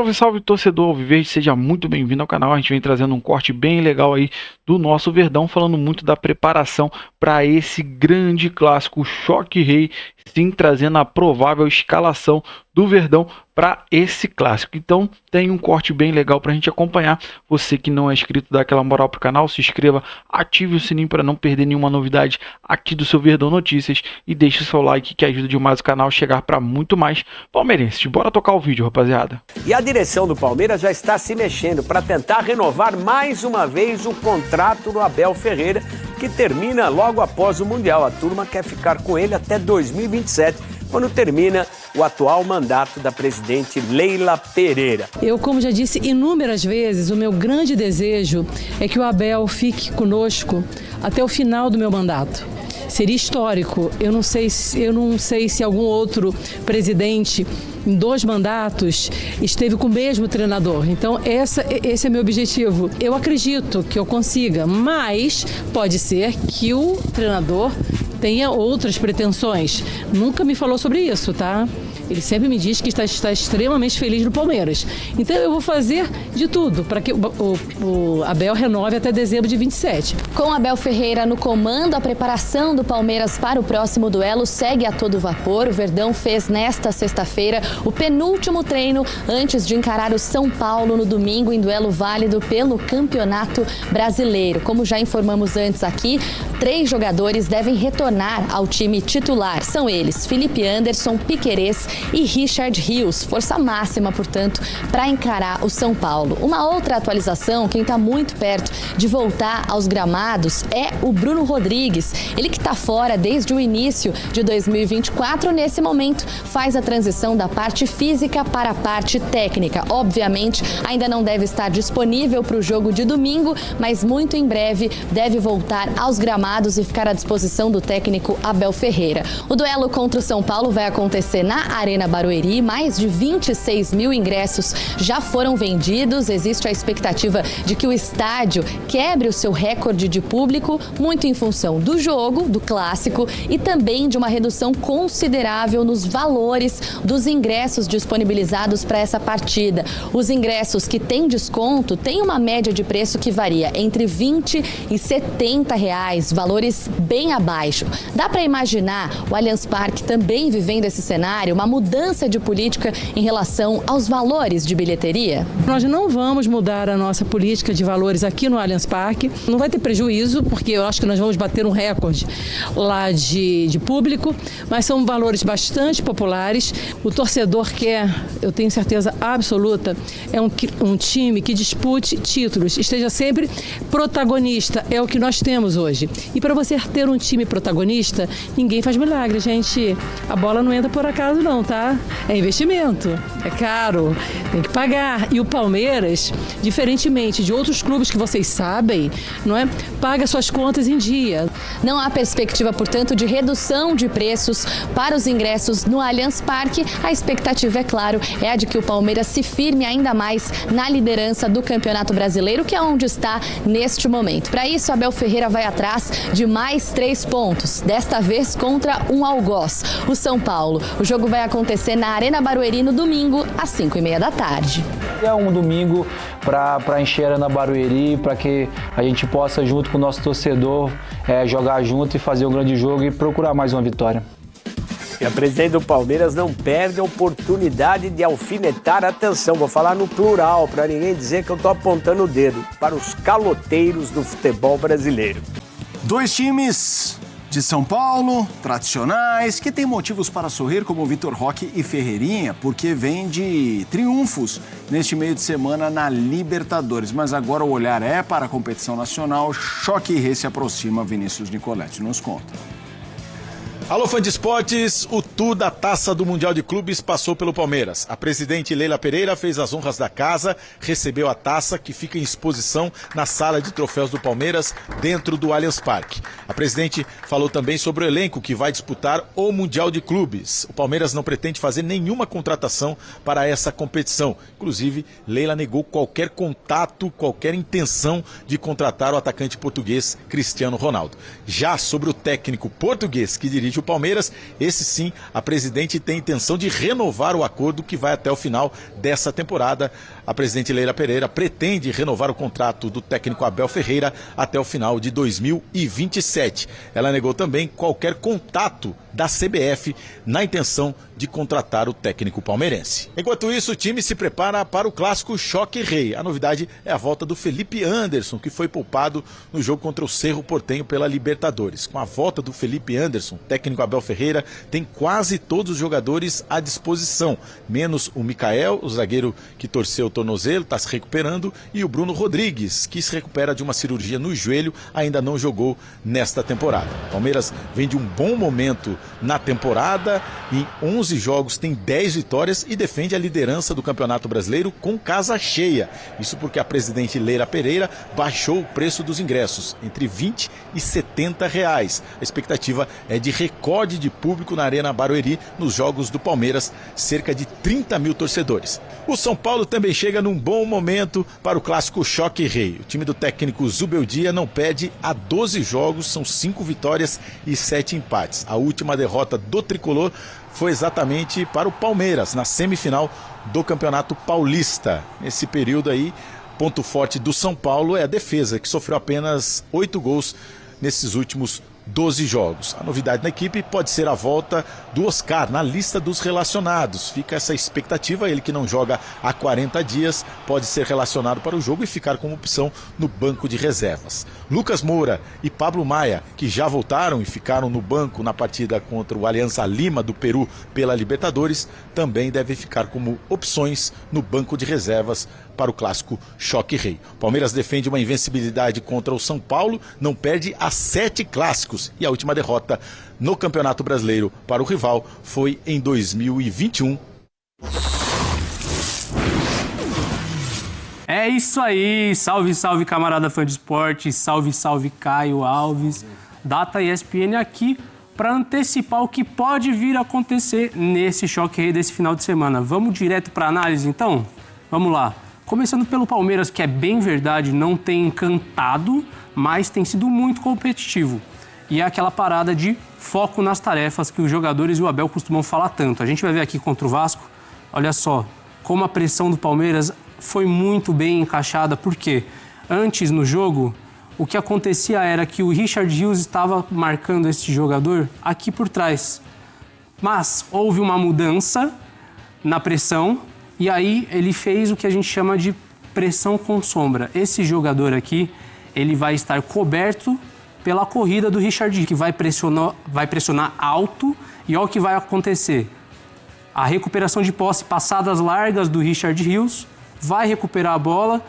Salve, salve, torcedor alviverde, seja muito bem-vindo ao canal. A gente vem trazendo um corte bem legal aí do nosso Verdão, falando muito da preparação para esse grande clássico, Choque Rei, sim, trazendo a provável escalação do Verdão para esse clássico. Então tem um corte bem legal para a gente acompanhar. Você que não é inscrito, dá aquela moral pro canal, se inscreva, ative o sininho para não perder nenhuma novidade aqui do seu Verdão Notícias e deixe o seu like que ajuda demais o canal a chegar para muito mais palmeirenses. Bora tocar o vídeo, rapaziada. E a direção do Palmeiras já está se mexendo para tentar renovar mais uma vez o contrato do Abel Ferreira, que termina logo após o Mundial. A turma quer ficar com ele até 2027, quando termina o atual mandato da presidente Leila Pereira. Eu, como já disse inúmeras vezes, o meu grande desejo é que o Abel fique conosco até o final do meu mandato. Seria histórico. Eu não sei se algum outro presidente em 2 mandatos esteve com o mesmo treinador. Então esse é meu objetivo. Eu acredito que eu consiga, mas pode ser que o treinador tenha outras pretensões. Nunca me falou sobre isso, tá? Ele sempre me diz que está extremamente feliz no Palmeiras. Então eu vou fazer de tudo para que o Abel renove até dezembro de 27. Com Abel Ferreira no comando, a preparação do Palmeiras para o próximo duelo segue a todo vapor. O Verdão fez nesta sexta-feira o penúltimo treino antes de encarar o São Paulo no domingo em duelo válido pelo Campeonato Brasileiro. Como já informamos antes aqui, 3 jogadores devem retornar ao time titular. São eles Felipe Anderson, Piquerez e Richard Rios. Força máxima, portanto, para encarar o São Paulo. Uma outra atualização, quem está muito perto de voltar aos gramados é o Bruno Rodrigues. Ele que está fora desde o início de 2024, nesse momento faz a transição da parte física para a parte técnica. Obviamente, ainda não deve estar disponível para o jogo de domingo, mas muito em breve deve voltar aos gramados e ficar à disposição do técnico Abel Ferreira. O duelo contra o São Paulo vai acontecer na Arena Barueri. Mais de 26 mil ingressos já foram vendidos. Existe a expectativa de que o estádio quebre o seu recorde de público, muito em função do jogo, do clássico, e também de uma redução considerável nos valores dos ingressos disponibilizados para essa partida. Os ingressos que têm desconto têm uma média de preço que varia entre R$20 e R$70, valores bem abaixo. Dá para imaginar o Allianz Parque também vivendo esse cenário, uma mudança de política em relação aos valores de bilheteria? Nós não vamos mudar a nossa política de valores aqui no Allianz Parque. Não vai ter prejuízo, porque eu acho que nós vamos bater um recorde lá de público, mas são valores bastante populares. O torcedor quer, eu tenho certeza absoluta, é um time que dispute títulos, esteja sempre protagonista, é o que nós temos hoje. E para você ter um time protagonista, ninguém faz milagre, gente. A bola não entra por acaso não, tá? É investimento, é caro, tem que pagar. E o Palmeiras, diferentemente de outros clubes que vocês sabem, não é? Paga suas contas em dia. Não há perspectiva, portanto, de redução de preços para os ingressos no Allianz Parque. A expectativa, é claro, é a de que o Palmeiras se firme ainda mais na liderança do Campeonato Brasileiro, que é onde está neste momento. Para isso, Abel Ferreira vai atrás de mais 3 pontos, desta vez contra um algoz, o São Paulo. O jogo vai acontecer na Arena Barueri no domingo, às 5h30 da tarde. É um domingo para encher a Arena Barueri, para que a gente possa, junto com o nosso torcedor, jogar junto e fazer um grande jogo e procurar mais uma vitória. E a presidente do Palmeiras não perde a oportunidade de alfinetar, atenção, vou falar no plural, para ninguém dizer que eu estou apontando o dedo, para os caloteiros do futebol brasileiro. 2 times de São Paulo, tradicionais, que têm motivos para sorrir, como Vitor Roque e Ferreirinha, porque vêm de triunfos neste meio de semana na Libertadores. Mas agora o olhar é para a competição nacional. Choque Rei se aproxima, Vinícius Nicoletti nos conta. Alô, fã de esportes, o tour da Taça do Mundial de Clubes passou pelo Palmeiras. A presidente Leila Pereira fez as honras da casa, recebeu a taça que fica em exposição na sala de troféus do Palmeiras, dentro do Allianz Parque. A presidente falou também sobre o elenco que vai disputar o Mundial de Clubes. O Palmeiras não pretende fazer nenhuma contratação para essa competição. Inclusive, Leila negou qualquer contato, qualquer intenção de contratar o atacante português Cristiano Ronaldo. Já sobre o técnico português que dirige o Palmeiras, esse sim, a presidente tem intenção de renovar o acordo que vai até o final dessa temporada. A presidente Leila Pereira pretende renovar o contrato do técnico Abel Ferreira até o final de 2027. Ela negou também qualquer contato da CBF na intenção de contratar o técnico palmeirense. Enquanto isso, o time se prepara para o clássico Choque Rei. A novidade é a volta do Felipe Anderson, que foi poupado no jogo contra o Cerro Porteño pela Libertadores. Com a volta do Felipe Anderson, o técnico Abel Ferreira tem quase todos os jogadores à disposição, menos o Micael, o zagueiro que torceu o tornozelo, está se recuperando, e o Bruno Rodrigues, que se recupera de uma cirurgia no joelho, ainda não jogou nesta temporada. O Palmeiras vem de um bom momento na temporada, em 11 jogos tem 10 vitórias e defende a liderança do Campeonato Brasileiro com casa cheia. Isso porque a presidente Leila Pereira baixou o preço dos ingressos, entre R$20 e R$70. A expectativa é de recorde de público na Arena Barueri nos jogos do Palmeiras, cerca de 30 mil torcedores. O São Paulo também chega num bom momento para o clássico Choque Rei. O time do técnico Zubeldia não perde há 12 jogos, são 5 vitórias e 7 empates. A última derrota do tricolor foi exatamente para o Palmeiras, na semifinal do Campeonato Paulista. Nesse período aí, ponto forte do São Paulo é a defesa, que sofreu apenas 8 gols nesses últimos 12 jogos. A novidade na equipe pode ser a volta do Oscar na lista dos relacionados. Fica essa expectativa, ele que não joga há 40 dias, pode ser relacionado para o jogo e ficar como opção no banco de reservas. Lucas Moura e Pablo Maia, que já voltaram e ficaram no banco na partida contra o Alianza Lima do Peru pela Libertadores, também devem ficar como opções no banco de reservas para o clássico Choque Rei. O Palmeiras defende uma invencibilidade contra o São Paulo, não perde a 7 clássicos, e a última derrota no Campeonato Brasileiro para o rival foi em 2021. É isso aí, salve, salve camarada fã de esporte, salve, salve Caio Alves, Data ESPN aqui para antecipar o que pode vir a acontecer nesse Choque Rei desse final de semana. Vamos direto para análise então? Vamos lá. Começando pelo Palmeiras, que é bem verdade, não tem encantado, mas tem sido muito competitivo. E é aquela parada de foco nas tarefas que os jogadores e o Abel costumam falar tanto. A gente vai ver aqui contra o Vasco, olha só, como a pressão do Palmeiras foi muito bem encaixada, porque antes no jogo, o que acontecia era que o Richard Rios estava marcando esse jogador aqui por trás. Mas houve uma mudança na pressão, e aí ele fez o que a gente chama de pressão com sombra. Esse jogador aqui, ele vai estar coberto pela corrida do Richard, que vai pressionar alto, e olha o que vai acontecer. A recuperação de posse, passadas largas do Richard Rios, vai recuperar a bola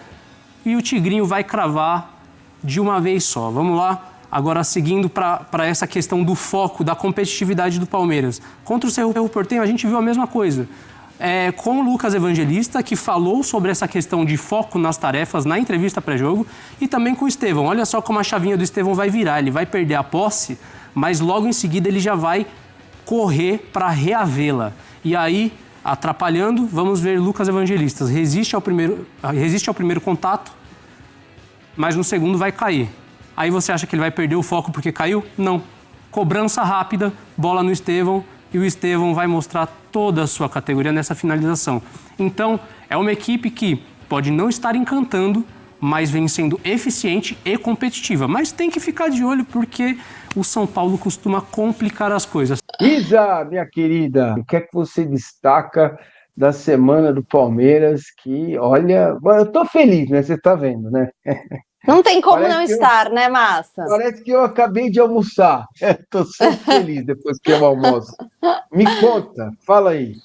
e o Tigrinho vai cravar de uma vez só. Vamos lá, agora seguindo para essa questão do foco, da competitividade do Palmeiras. Contra o Cerro Porteño a gente viu a mesma coisa. Com o Lucas Evangelista, que falou sobre essa questão de foco nas tarefas na entrevista pré-jogo, e também com o Estevão. Olha só como a chavinha do Estevão vai virar. Ele vai perder a posse, mas logo em seguida ele já vai correr para reavê-la. E aí, atrapalhando, vamos ver Lucas Evangelista. Resiste ao primeiro contato, mas no segundo vai cair. Aí você acha que ele vai perder o foco porque caiu? Não. Cobrança rápida, bola no Estevão, e o Estevão vai mostrar toda a sua categoria nessa finalização. Então, é uma equipe que pode não estar encantando, mas vem sendo eficiente e competitiva. Mas tem que ficar de olho porque o São Paulo costuma complicar as coisas. Isa, minha querida, o que é que você destaca da semana do Palmeiras? Que, olha, eu tô feliz, né? Você tá vendo, né? Não tem como não estar, né, Massa? Parece que eu acabei de almoçar. Tô sempre feliz depois que eu almoço. Me conta, fala aí.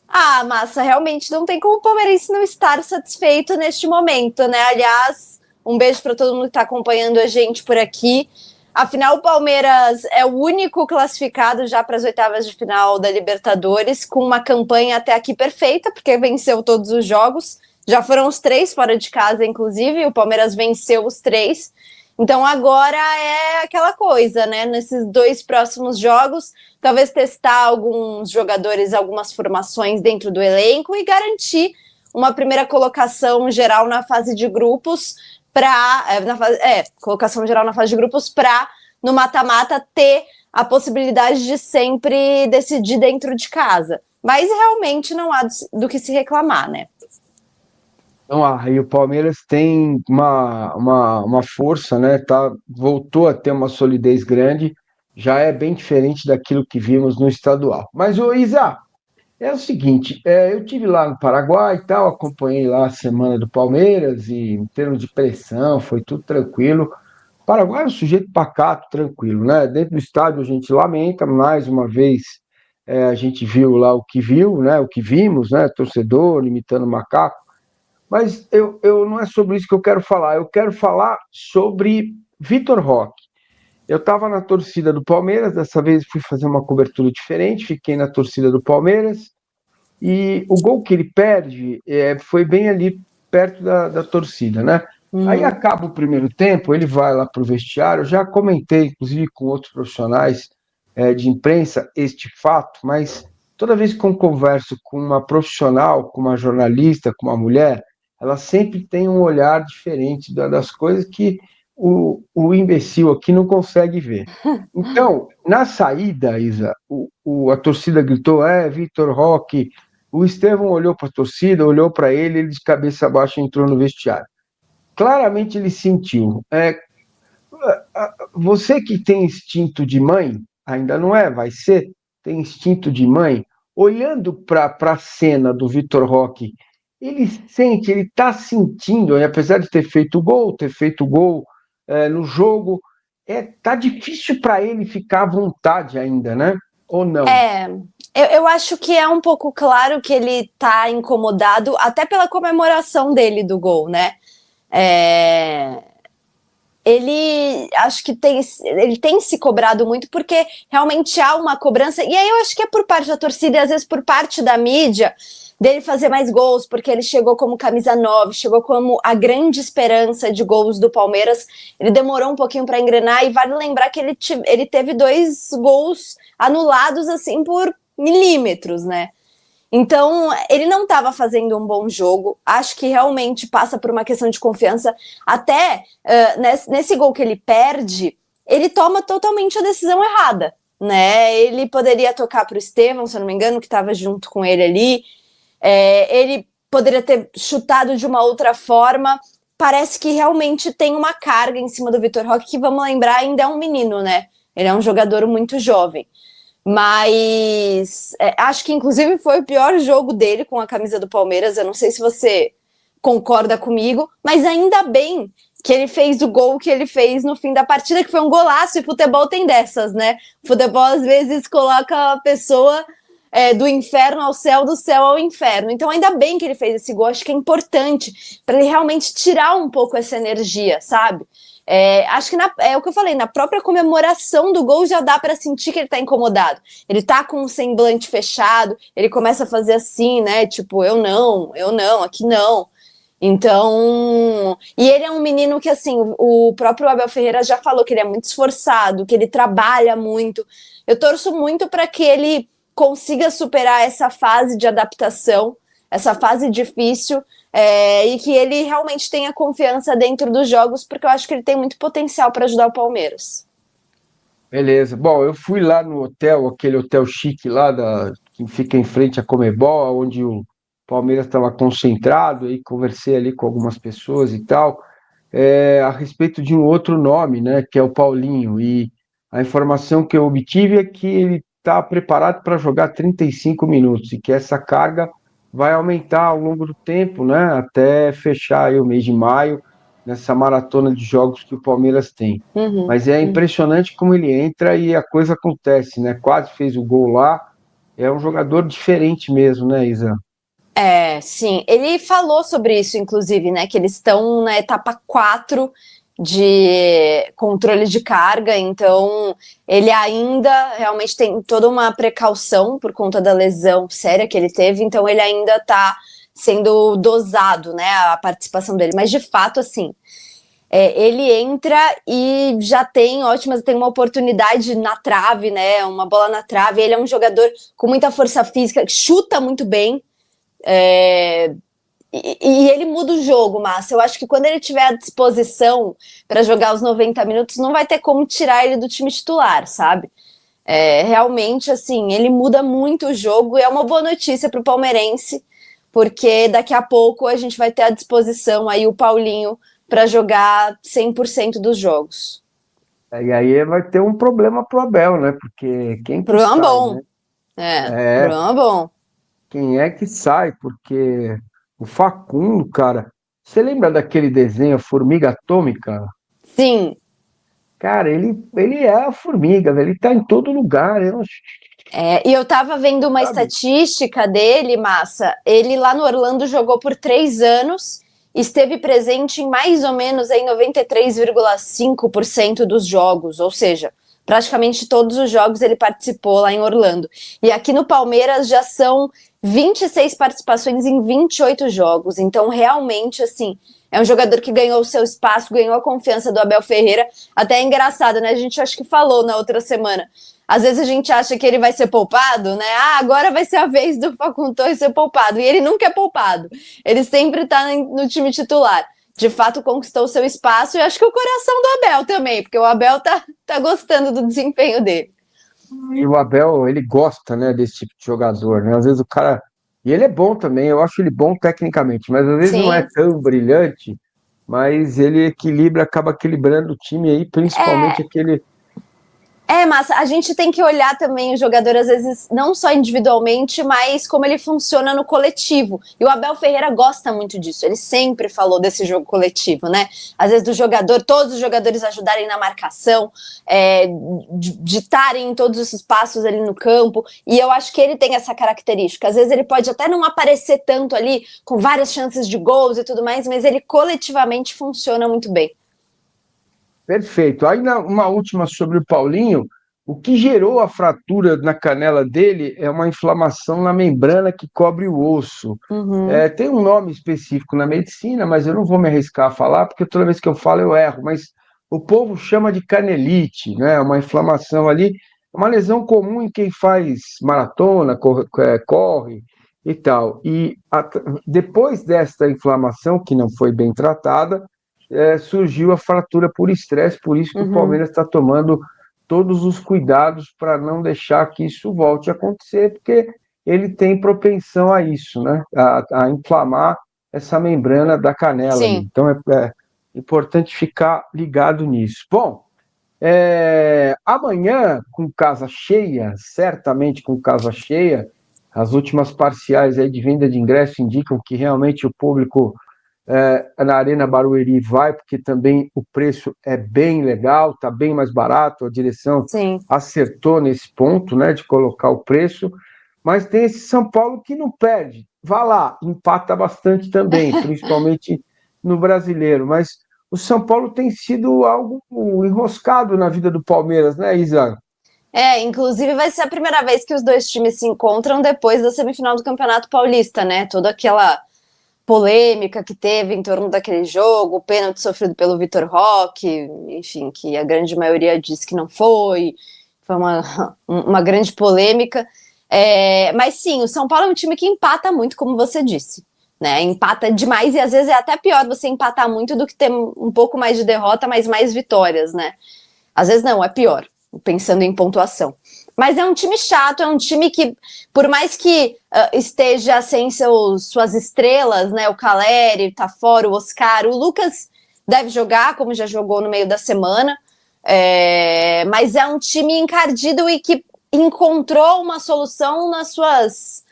Ah, Massa, realmente não tem como o palmeirense não estar satisfeito neste momento, né? Aliás, um beijo para todo mundo que está acompanhando a gente por aqui. Afinal, o Palmeiras é o único classificado já para as oitavas de final da Libertadores, com uma campanha até aqui perfeita, porque venceu todos os jogos. Já foram os 3 fora de casa, inclusive, o Palmeiras venceu os 3. Então agora é aquela coisa, né? Nesses 2 próximos jogos, talvez testar alguns jogadores, algumas formações dentro do elenco e garantir uma primeira colocação geral na fase de grupos colocação geral na fase de grupos para no mata-mata ter a possibilidade de sempre decidir dentro de casa. Mas realmente não há do que se reclamar, né? Então, e o Palmeiras tem uma força, né? Voltou a ter uma solidez grande, já é bem diferente daquilo que vimos no estadual. Mas, ô Isa, é o seguinte, eu tive lá no Paraguai e tal, acompanhei lá a semana do Palmeiras e em termos de pressão foi tudo tranquilo. O Paraguai é um sujeito pacato, tranquilo, né? Dentro do estádio a gente lamenta, mais uma vez a gente viu lá o que viu, né? O que vimos, né? Torcedor imitando macaco. Mas eu não é sobre isso que eu quero falar sobre Vitor Roque. Eu estava na torcida do Palmeiras, dessa vez fui fazer uma cobertura diferente, fiquei na torcida do Palmeiras, e o gol que ele perde foi bem ali perto da torcida, né? Aí acaba o primeiro tempo, ele vai lá para o vestiário, eu já comentei, inclusive com outros profissionais de imprensa, este fato, mas toda vez que eu converso com uma profissional, com uma jornalista, com uma mulher, ela sempre tem um olhar diferente das coisas que o imbecil aqui não consegue ver. Então, na saída, Isa, a torcida gritou, Vitor Roque, o Estevão olhou para a torcida, olhou para ele de cabeça baixa entrou no vestiário. Claramente ele sentiu. Você que tem instinto de mãe, ainda não vai ser, tem instinto de mãe, olhando para a cena do Vitor Roque, ele está sentindo, apesar de ter feito o gol no jogo, tá difícil para ele ficar à vontade ainda, né? Ou não? Eu acho que é um pouco claro que ele tá incomodado, até pela comemoração dele do gol, né? Ele acho que ele tem se cobrado muito porque realmente há uma cobrança, e aí eu acho que é por parte da torcida e às vezes por parte da mídia dele fazer mais gols, porque ele chegou como camisa 9, chegou como a grande esperança de gols do Palmeiras. Ele demorou um pouquinho para engrenar, e vale lembrar que ele teve 2 gols anulados assim por milímetros, né? Então, ele não estava fazendo um bom jogo, acho que realmente passa por uma questão de confiança, até nesse gol que ele perde, ele toma totalmente a decisão errada, né? Ele poderia tocar para o Estevão, se eu não me engano, que estava junto com ele ali, ele poderia ter chutado de uma outra forma. Parece que realmente tem uma carga em cima do Vitor Roque, que, vamos lembrar, ainda é um menino, né? Ele é um jogador muito jovem. Mas acho que inclusive foi o pior jogo dele com a camisa do Palmeiras. Eu não sei se você concorda comigo, mas ainda bem que ele fez o gol que ele fez no fim da partida, que foi um golaço, e futebol tem dessas, né? Futebol às vezes coloca a pessoa do inferno ao céu, do céu ao inferno. Então ainda bem que ele fez esse gol, acho que é importante para ele realmente tirar um pouco essa energia, sabe? Acho que é o que eu falei, na própria comemoração do gol já dá para sentir que ele tá incomodado. Ele tá com um semblante fechado, ele começa a fazer assim, né? Tipo, eu não, aqui não. Então, e ele é um menino que, assim, o próprio Abel Ferreira já falou que ele é muito esforçado, que ele trabalha muito. Eu torço muito para que ele consiga superar essa fase de adaptação, essa fase difícil, e que ele realmente tenha confiança dentro dos jogos, porque eu acho que ele tem muito potencial para ajudar o Palmeiras. Beleza. Bom, eu fui lá no hotel, aquele hotel chique lá que fica em frente à Comebol, onde o Palmeiras estava concentrado, e conversei ali com algumas pessoas e tal, a respeito de um outro nome, né, que é o Paulinho, e a informação que eu obtive é que ele está preparado para jogar 35 minutos, e que essa carga vai aumentar ao longo do tempo, né, até fechar aí o mês de maio, nessa maratona de jogos que o Palmeiras tem. Mas é impressionante como ele entra e a coisa acontece, né? Quase fez o gol lá. É um jogador diferente mesmo, né, Isa? Sim. Ele falou sobre isso, inclusive, né? Que eles estão na etapa 4 de controle de carga, então ele ainda realmente tem toda uma precaução por conta da lesão séria que ele teve, então ele ainda está sendo dosado, né, a participação dele, mas de fato, assim, ele entra e já tem uma oportunidade na trave, né, uma bola na trave. Ele é um jogador com muita força física, chuta muito bem, e ele muda o jogo, Márcia. Eu acho que quando ele tiver à disposição para jogar os 90 minutos, não vai ter como tirar ele do time titular, sabe? Realmente, assim, ele muda muito o jogo e é uma boa notícia para o palmeirense, porque daqui a pouco a gente vai ter à disposição aí o Paulinho para jogar 100% dos jogos. E aí vai ter um problema pro Abel, né? Porque quem que Problema sai, bom. né? Problema bom. Quem é que sai? Porque o Facundo, cara, você lembra daquele desenho Formiga Atômica? Sim. Cara, ele é a formiga, velho. Ele tá em todo lugar. E eu tava vendo uma Sabe? estatística dele, Massa. Ele lá no Orlando jogou por 3 anos, esteve presente em mais ou menos aí 93,5% dos jogos, ou seja, praticamente todos os jogos ele participou lá em Orlando. E aqui no Palmeiras já são 26 participações em 28 jogos. Então, realmente, assim, é um jogador que ganhou o seu espaço, ganhou a confiança do Abel Ferreira. Até é engraçado, né? A gente acho que falou na outra semana. Às vezes a gente acha que ele vai ser poupado, né? Agora vai ser a vez do Facundo Torres ser poupado. E ele nunca é poupado. Ele sempre tá no time titular. De fato, conquistou o seu espaço e acho que o coração do Abel também, porque o Abel tá gostando do desempenho dele. E o Abel, ele gosta, né, desse tipo de jogador, né? Às vezes o cara. E ele é bom também, eu acho ele bom tecnicamente, mas às vezes não é Sim. tão brilhante, mas ele acaba equilibrando o time aí, principalmente aquele. Massa, a gente tem que olhar também o jogador, às vezes, não só individualmente, mas como ele funciona no coletivo. E o Abel Ferreira gosta muito disso, ele sempre falou desse jogo coletivo, né? Às vezes do jogador, todos os jogadores ajudarem na marcação, de estarem em todos os passos ali no campo, e eu acho que ele tem essa característica. Às vezes ele pode até não aparecer tanto ali, com várias chances de gols e tudo mais, mas ele coletivamente funciona muito bem. Perfeito. Aí, uma última sobre o Paulinho, o que gerou a fratura na canela dele é uma inflamação na membrana que cobre o osso. Tem um nome específico na medicina, mas eu não vou me arriscar a falar, porque toda vez que eu falo eu erro, mas o povo chama de canelite, né? Uma inflamação ali, uma lesão comum em quem faz maratona, corre e tal. E depois desta inflamação, que não foi bem tratada, surgiu a fratura por estresse, por isso que o Palmeiras está tomando todos os cuidados para não deixar que isso volte a acontecer, porque ele tem propensão a isso, né? A inflamar essa membrana da canela. Sim. Então é importante ficar ligado nisso. Bom, amanhã, com casa cheia, certamente com casa cheia, as últimas parciais aí de venda de ingresso indicam que realmente o público na Arena Barueri vai, porque também o preço é bem legal, está bem mais barato, a direção acertou nesse ponto, né, de colocar o preço, mas tem esse São Paulo que não perde, vá lá, empata bastante também, principalmente no Brasileiro, mas o São Paulo tem sido algo enroscado na vida do Palmeiras, né, Isa? Inclusive vai ser a primeira vez que os dois times se encontram depois da semifinal do Campeonato Paulista, né, toda aquela polêmica que teve em torno daquele jogo, o pênalti sofrido pelo Vitor Roque, enfim, que a grande maioria disse que não foi uma grande polêmica, mas sim, o São Paulo é um time que empata muito, como você disse, né, empata demais e às vezes é até pior você empatar muito do que ter um pouco mais de derrota, mas mais vitórias, né, às vezes não, é pior, pensando em pontuação. Mas é um time chato, é um time que, por mais que esteja sem suas estrelas, né, o Caleri tá fora, o Oscar, o Lucas deve jogar, como já jogou no meio da semana, mas é um time encardido e que encontrou uma solução nas suas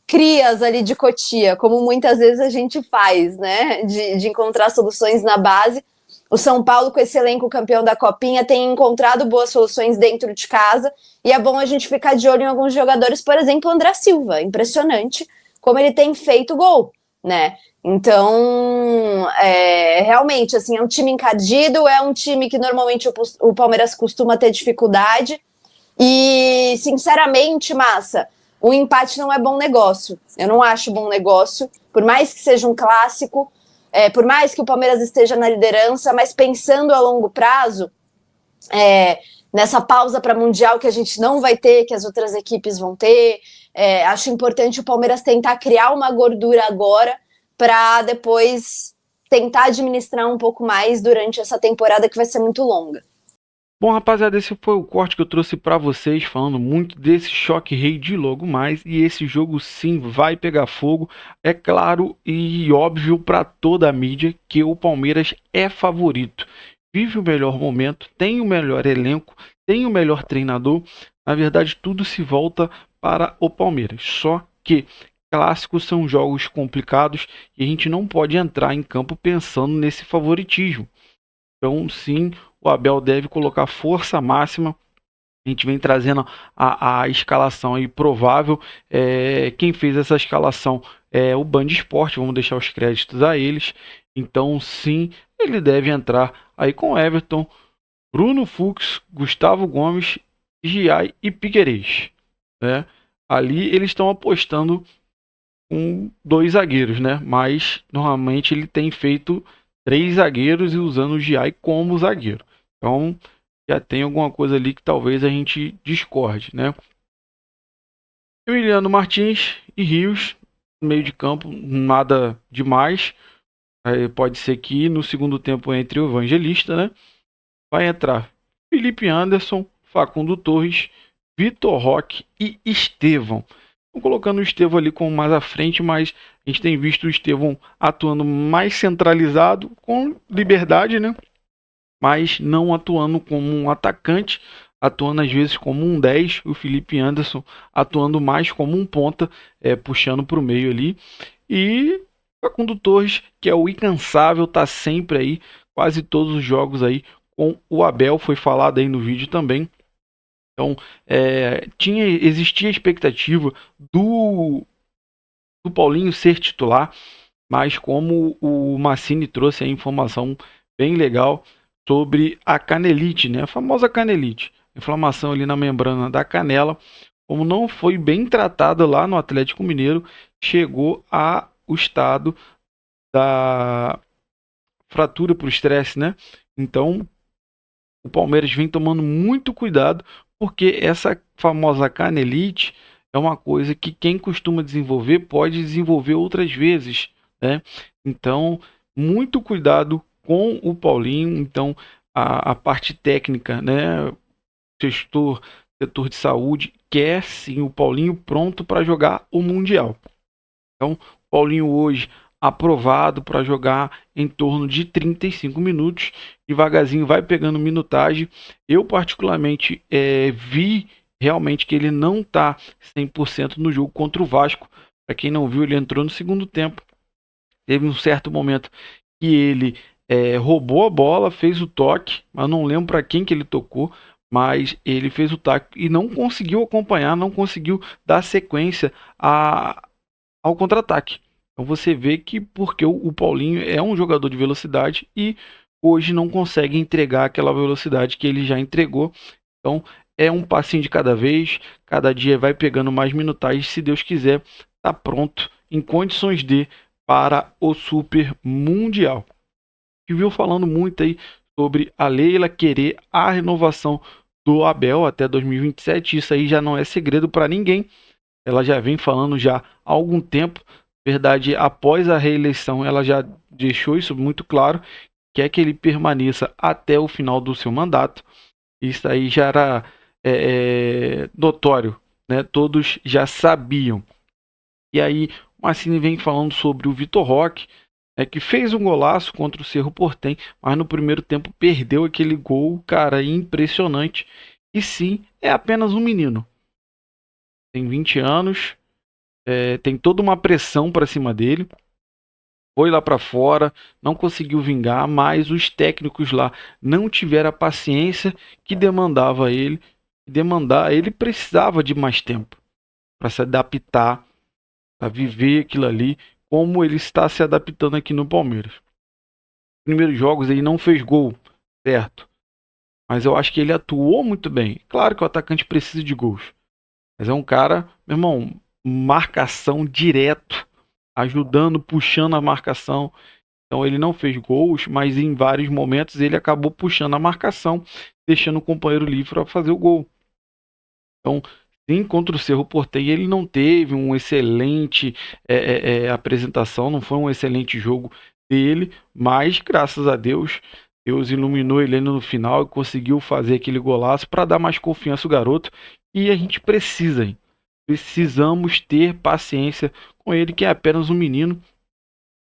crias ali de Cotia, como muitas vezes a gente faz, né, de encontrar soluções na base. O São Paulo, com esse elenco campeão da Copinha, tem encontrado boas soluções dentro de casa, e é bom a gente ficar de olho em alguns jogadores, por exemplo, o André Silva, impressionante como ele tem feito gol, né? Então, realmente, assim, é um time encardido, é um time que normalmente o Palmeiras costuma ter dificuldade, e, sinceramente, Massa, o empate não é bom negócio, eu não acho bom negócio, por mais que seja um clássico, por mais que o Palmeiras esteja na liderança, mas pensando a longo prazo, nessa pausa para Mundial que a gente não vai ter, que as outras equipes vão ter, acho importante o Palmeiras tentar criar uma gordura agora para depois tentar administrar um pouco mais durante essa temporada que vai ser muito longa. Bom, rapaziada, esse foi o corte que eu trouxe para vocês, falando muito desse Choque Rei de logo mais, e esse jogo sim vai pegar fogo. É claro e óbvio para toda a mídia que o Palmeiras é favorito, vive o melhor momento, tem o melhor elenco, tem o melhor treinador. Na verdade, tudo se volta para o Palmeiras, só que clássicos são jogos complicados e a gente não pode entrar em campo pensando nesse favoritismo. Então, sim, o Abel deve colocar força máxima. A gente vem trazendo a escalação aí provável. Quem fez essa escalação é o Band Esporte, vamos deixar os créditos a eles. Então, sim, ele deve entrar aí com Everton, Bruno Fux, Gustavo Gomes, Giai e Piquerez, né? Ali eles estão apostando com 2 zagueiros, né? Mas normalmente ele tem feito 3 zagueiros e usando o Giai como zagueiro. Então já tem alguma coisa ali que talvez a gente discorde, né? Emiliano Martins e Rios no meio de campo, nada demais. Pode ser que no segundo tempo entre o Evangelista, né? Vai entrar Felipe Anderson, Facundo Torres, Vitor Roque e Estevão. Estou colocando o Estevão ali como mais à frente, mas a gente tem visto o Estevão atuando mais centralizado, com liberdade, né? Mas não atuando como um atacante, atuando às vezes como um 10. O Felipe Anderson atuando mais como um ponta, puxando para o meio ali. E Facundo Torres, que é o incansável, tá sempre aí, quase todos os jogos aí com o Abel, foi falado aí no vídeo também. Então, existia a expectativa do Paulinho ser titular, mas como o Massini trouxe a informação bem legal sobre a canelite, né? A famosa canelite, inflamação ali na membrana da canela, como não foi bem tratada lá no Atlético Mineiro, chegou ao estado da fratura por estresse, né? Então, o Palmeiras vem tomando muito cuidado, porque essa famosa canelite é uma coisa que quem costuma desenvolver pode desenvolver outras vezes, né? Então, muito cuidado com o Paulinho. Então, a parte técnica, né? Setor de saúde quer sim o Paulinho pronto para jogar o Mundial. Então, o Paulinho hoje aprovado para jogar em torno de 35 minutos, devagarzinho vai pegando minutagem. Eu particularmente vi realmente que ele não está 100% no jogo contra o Vasco. Para quem não viu, ele entrou no segundo tempo, teve um certo momento que ele roubou a bola, fez o toque, mas não lembro para quem que ele tocou, mas ele fez o toque e não conseguiu acompanhar, não conseguiu dar sequência ao contra-ataque. Então você vê que porque o Paulinho é um jogador de velocidade e hoje não consegue entregar aquela velocidade que ele já entregou. Então é um passinho de cada vez, cada dia vai pegando mais minutagem, se Deus quiser, tá pronto em condições para o Super Mundial. E viu falando muito aí sobre a Leila querer a renovação do Abel até 2027, isso aí já não é segredo para ninguém. Ela já vem falando já há algum tempo. Verdade, após a reeleição, ela já deixou isso muito claro, quer que ele permaneça até o final do seu mandato. Isso aí já era notório, né? Todos já sabiam. E aí, o Massini vem falando sobre o Vitor Roque, que fez um golaço contra o Cerro Porteño, mas no primeiro tempo perdeu aquele gol, cara, impressionante. E sim, é apenas um menino. Tem 20 anos. Tem toda uma pressão para cima dele, foi lá para fora, não conseguiu vingar, mas os técnicos lá não tiveram a paciência que demandava ele. Ele precisava de mais tempo para se adaptar, para viver aquilo ali, como ele está se adaptando aqui no Palmeiras. Nos primeiros jogos ele não fez gol, certo? Mas eu acho que ele atuou muito bem. Claro que o atacante precisa de gols, mas é um cara, meu irmão, marcação direto, ajudando, puxando a marcação. Então ele não fez gols, mas em vários momentos ele acabou puxando a marcação, deixando o companheiro livre para fazer o gol. Então, sim, contra o Cerro Porteño ele não teve um excelente apresentação, não foi um excelente jogo dele, mas graças a Deus Deus iluminou ele no final e conseguiu fazer aquele golaço para dar mais confiança ao garoto. E a gente precisa, hein? Precisamos ter paciência com ele, que é apenas um menino.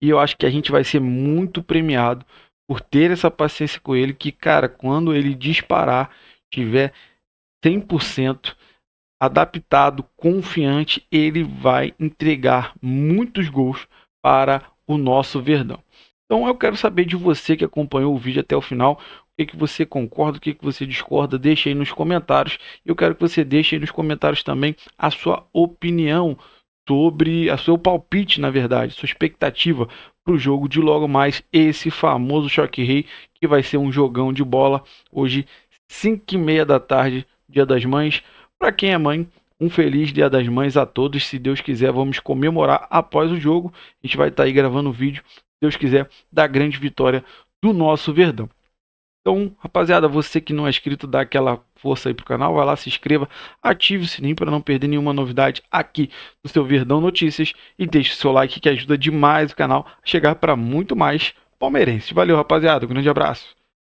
E eu acho que a gente vai ser muito premiado por ter essa paciência com ele, que, cara, quando ele disparar, tiver 100% adaptado, confiante, ele vai entregar muitos gols para o nosso Verdão. Então eu quero saber de você que acompanhou o vídeo até o final, o que você concorda, o que você discorda, deixa aí nos comentários. Eu quero que você deixe aí nos comentários também a sua opinião sobre, a seu palpite, na verdade, sua expectativa para o jogo de logo mais, esse famoso Choque Rei, que vai ser um jogão de bola hoje, 5h30 da tarde, Dia das Mães. Para quem é mãe, um feliz Dia das Mães a todos. Se Deus quiser, vamos comemorar após o jogo. A gente vai estar aí gravando o vídeo, se Deus quiser, da grande vitória do nosso Verdão. Então, rapaziada, você que não é inscrito, dá aquela força aí pro canal, vai lá, se inscreva, ative o sininho para não perder nenhuma novidade aqui do seu Verdão Notícias e deixe o seu like que ajuda demais o canal a chegar para muito mais palmeirenses. Valeu, rapaziada, um grande abraço.